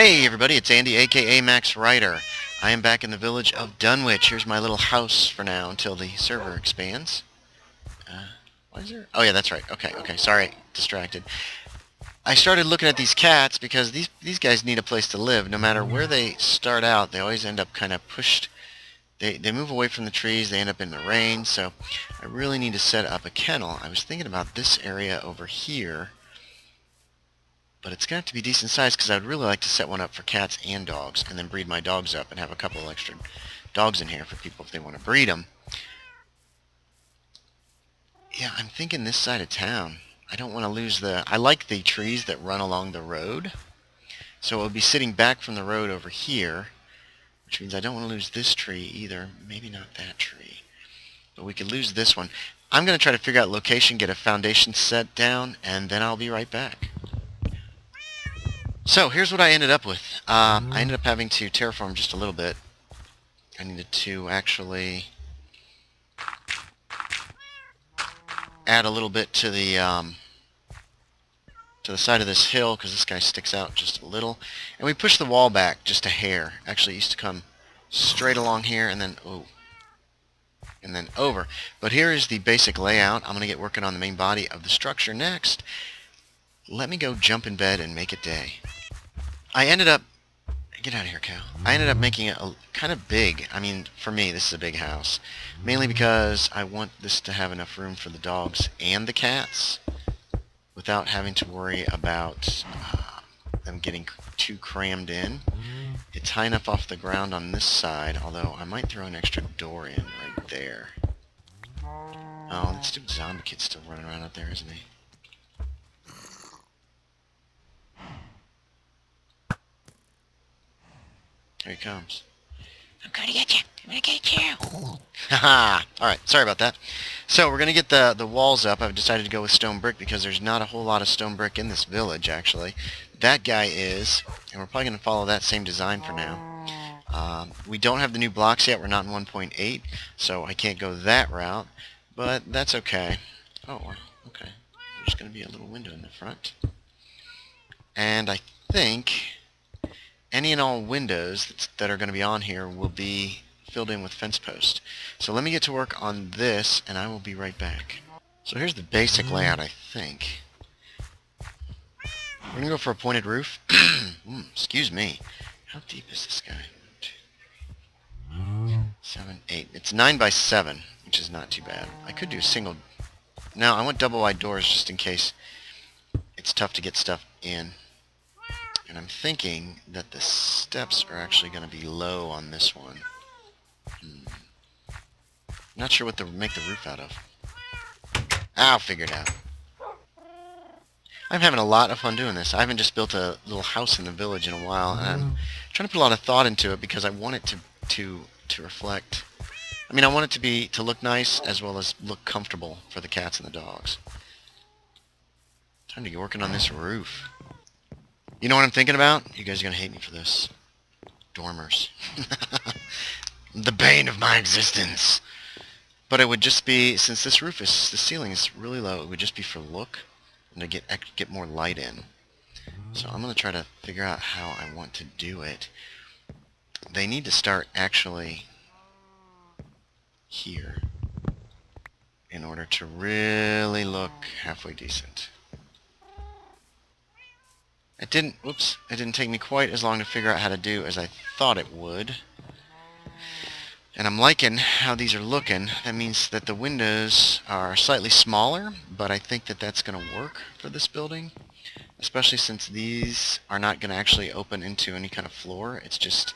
Hey everybody, it's Andy, aka Max Ryder. I am back in the village of Dunwich. Here's my little house for now until the server expands. What is there? Oh yeah, that's right. Okay, sorry, distracted. I started looking at these cats because these guys need a place to live. No matter where they start out, they always end up kind of pushed. They move away from the trees, they end up in the rain, so I really need to set up a kennel. I was thinking about this area over here, but it's going to have to be decent size because I'd really like to set one up for cats and dogs and then breed my dogs up and have a couple of extra dogs in here for people if they want to breed them. Yeah, I'm thinking this side of town. I don't want to lose I like the trees that run along the road. So it'll be sitting back from the road over here, which means I don't want to lose this tree either. Maybe not that tree. But we could lose this one. I'm going to try to figure out location, get a foundation set down, and then I'll be right back. So here's what I ended up with. I ended up having to terraform just a little bit. I needed to actually add a little bit to the side of this hill because this guy sticks out just a little. And we pushed the wall back just a hair. Actually, it used to come straight along here and then and then over. But here is the basic layout. I'm going to get working on the main body of the structure next. Let me go jump in bed and make it day. I ended up... Get out of here, cow. I ended up making it kind of big. I mean, for me, this is a big house. Mainly because I want this to have enough room for the dogs and the cats without having to worry about them getting too crammed in. It's high enough off the ground on this side, although I might throw an extra door in right there. Oh, that stupid zombie kid's still running around out there, isn't he? Here he comes. I'm gonna get you. I'm gonna get you. Haha. Alright, sorry about that. So we're gonna get the walls up. I've decided to go with stone brick because there's not a whole lot of stone brick in this village, actually. That guy is, and we're probably gonna follow that same design for now. We don't have the new blocks yet. We're not in 1.8, so I can't go that route, but that's okay. Oh, okay. There's gonna be a little window in the front. And I think any and all windows that are going to be on here will be filled in with fence posts. So let me get to work on this, and I will be right back. So here's the basic layout, I think. We're going to go for a pointed roof. Excuse me. How deep is this guy? 2, 3, 7, 8. It's 9 by 7, which is not too bad. I could do a single... No, I want double wide doors just in case it's tough to get stuff in. And I'm thinking that the steps are actually going to be low on this one. Not sure what to make the roof out of. I'll figure it out. I'm having a lot of fun doing this. I haven't just built a little house in the village in a while, and I'm trying to put a lot of thought into it because I want it to reflect. I mean, I want it to look nice as well as look comfortable for the cats and the dogs. Time to get working on this roof. You know what I'm thinking about? You guys are going to hate me for this. Dormers. The bane of my existence. But it would just be, since this roof is, the ceiling is really low, it would just be for look and to get more light in. So I'm going to try to figure out how I want to do it. They need to start actually here in order to really look halfway decent. It didn't take me quite as long to figure out how to do as I thought it would. And I'm liking how these are looking. That means that the windows are slightly smaller, but I think that that's going to work for this building. Especially since these are not going to actually open into any kind of floor. It's just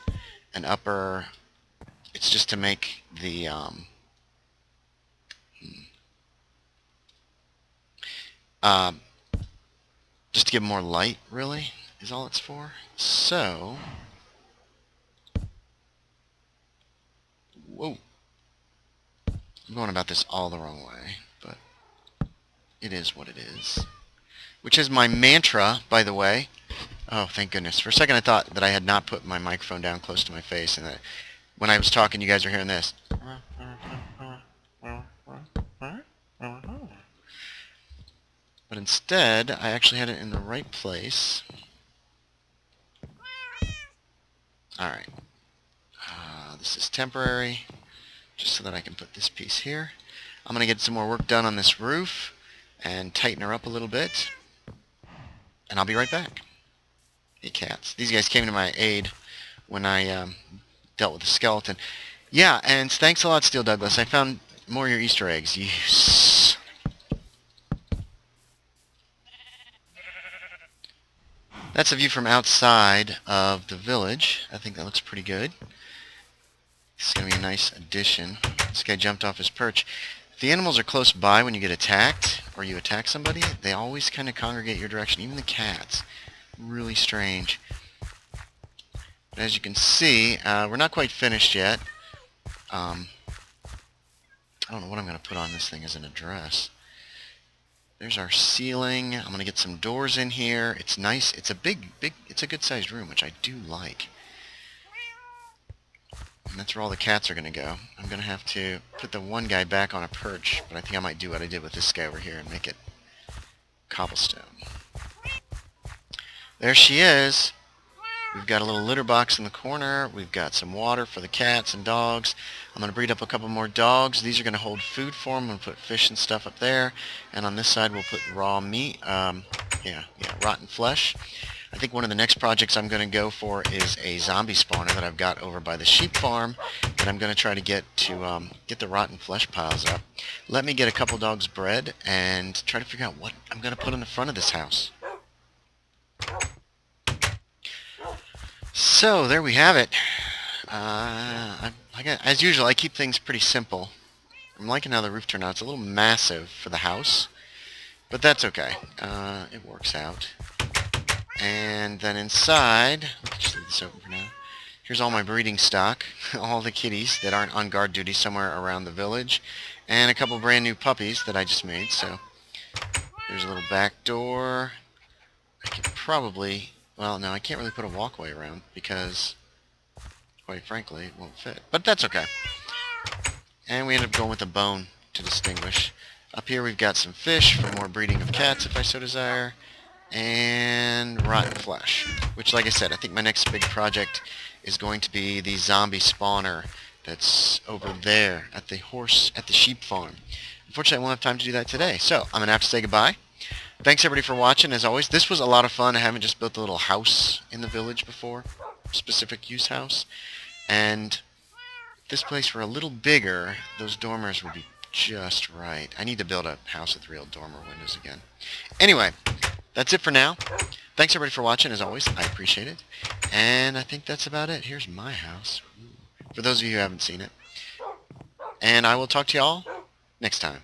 an upper... It's just to make the... just to give more light, really, is all it's for. So... Whoa. I'm going about this all the wrong way, but it is what it is. Which is my mantra, by the way. Oh, thank goodness. For a second I thought that I had not put my microphone down close to my face, and that when I was talking you guys are hearing this. But instead, I actually had it in the right place. Alright. This is temporary, just so that I can put this piece here. I'm going to get some more work done on this roof and tighten her up a little bit. And I'll be right back. Hey, cats. These guys came to my aid when I dealt with the skeleton. Yeah, and thanks a lot, Steel Douglas. I found more of your Easter eggs. Yes. That's a view from outside of the village. I think that looks pretty good. It's going to be a nice addition. This guy jumped off his perch. If the animals are close by when you get attacked, or you attack somebody, they always kind of congregate your direction, even the cats. Really strange. But as you can see, we're not quite finished yet. I don't know what I'm going to put on this thing as an address. There's our ceiling. I'm going to get some doors in here. It's nice. It's a it's a good-sized room, which I do like. And that's where all the cats are going to go. I'm going to have to put the one guy back on a perch, but I think I might do what I did with this guy over here and make it cobblestone. There she is. We've got a little litter box in the corner. We've got some water for the cats and dogs. I'm going to breed up a couple more dogs. These are going to hold food for them. I'm going to put fish and stuff up there. And on this side we'll put raw meat. Rotten flesh. I think one of the next projects I'm going to go for is a zombie spawner that I've got over by the sheep farm that I'm going to try to get the rotten flesh piles up. Let me get a couple dogs bred and try to figure out what I'm going to put on the front of this house. So there we have it. As usual, I keep things pretty simple. I'm liking how the roof turned out. It's a little massive for the house, but that's okay. It works out. And then inside, let's just leave this open for now. Here's all my breeding stock, all the kitties that aren't on guard duty somewhere around the village, and a couple brand new puppies that I just made. So there's a little back door. I could probably, well, no, I can't really put a walkway around because, quite frankly, it won't fit. But that's okay. And we end up going with a bone to distinguish. Up here we've got some fish for more breeding of cats if I so desire. And rotten flesh, which, like I said, I think my next big project is going to be the zombie spawner that's over there at the sheep farm. Unfortunately, I won't have time to do that today, so I'm going to have to say goodbye. Thanks, everybody, for watching. As always, this was a lot of fun. I haven't just built a little house in the village before, specific use house. And if this place were a little bigger, those dormers would be just right. I need to build a house with real dormer windows again. Anyway, that's it for now. Thanks, everybody, for watching. As always, I appreciate it. And I think that's about it. Here's my house, for those of you who haven't seen it. And I will talk to y'all next time.